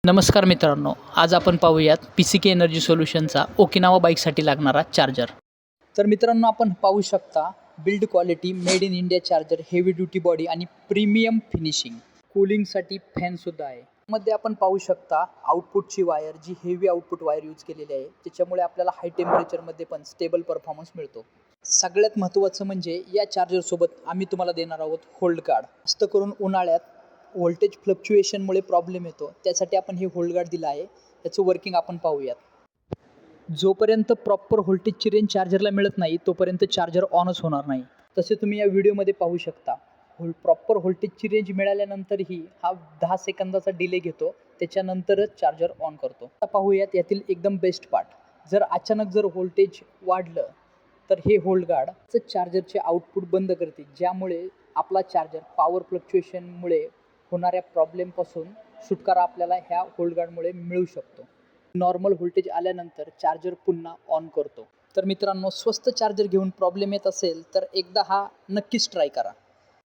नमस्कार मित्रांनो, आज आपण पाहूयात PCK एनर्जी सोल्युशनचा ओकिनावा बाईकसाठी लागणारा चार्जर. तर मित्रांनो, आपण पाहू शकता build quality made in India charger, heavy duty body आणि प्रीमियम फिनिशिंग. कूलिंगसाठी फॅनसुद्धा आहे. मध्ये आपण पाहू शकता आउटपुटची वायर, जी हेवी आउटपुट वायर यूज केलेली आहे, त्याच्यामुळे आपल्याला हाय टेम्परेचरमध्ये पण स्टेबल परफॉर्मन्स मिळतो. सगळ्यात महत्त्वाचं म्हणजे या चार्जरसोबत आम्ही तुम्हाला देणार आहोत होल्ड गार्ड. जास्त करून उन्हाळ्यात व्होल्टेज फ्लक्च्युएशनमुळे प्रॉब्लेम येतो, त्यासाठी आपण हे होल्ड गार्ड दिलं आहे. याचं वर्किंग आपण पाहूयात. जोपर्यंत प्रॉपर व्होल्टेजची रेंज चार्जरला मिळत नाही तोपर्यंत चार्जर ऑनच होणार नाही. तसे तुम्ही या व्हिडिओमध्ये पाहू शकता. प्रॉपर व्होल्टेजची रेंज मिळाल्यानंतरही हा 10 सेकंदाचा डिले घेतो, त्याच्यानंतरच चार्जर ऑन करतो. आता पाहूयात यातील एकदम बेस्ट पार्ट. जर अचानक व्होल्टेज वाढलं तर हे होल्ड गार्ड चार्जरचे आउटपुट बंद करते, ज्यामुळे आपला चार्जर पॉवर फ्लक्च्युएशनमुळे होणाऱ्या प्रॉब्लेमपासून सुटकारा आपल्याला ह्या होल्ड गार्डमुळे मिळू शकतो. नॉर्मल व्होल्टेज आल्यानंतर चार्जर पुन्हा ऑन करतो. तर मित्रांनो, स्वस्त चार्जर घेऊन प्रॉब्लेम येत असेल तर एकदा हा नक्कीच ट्राय करा.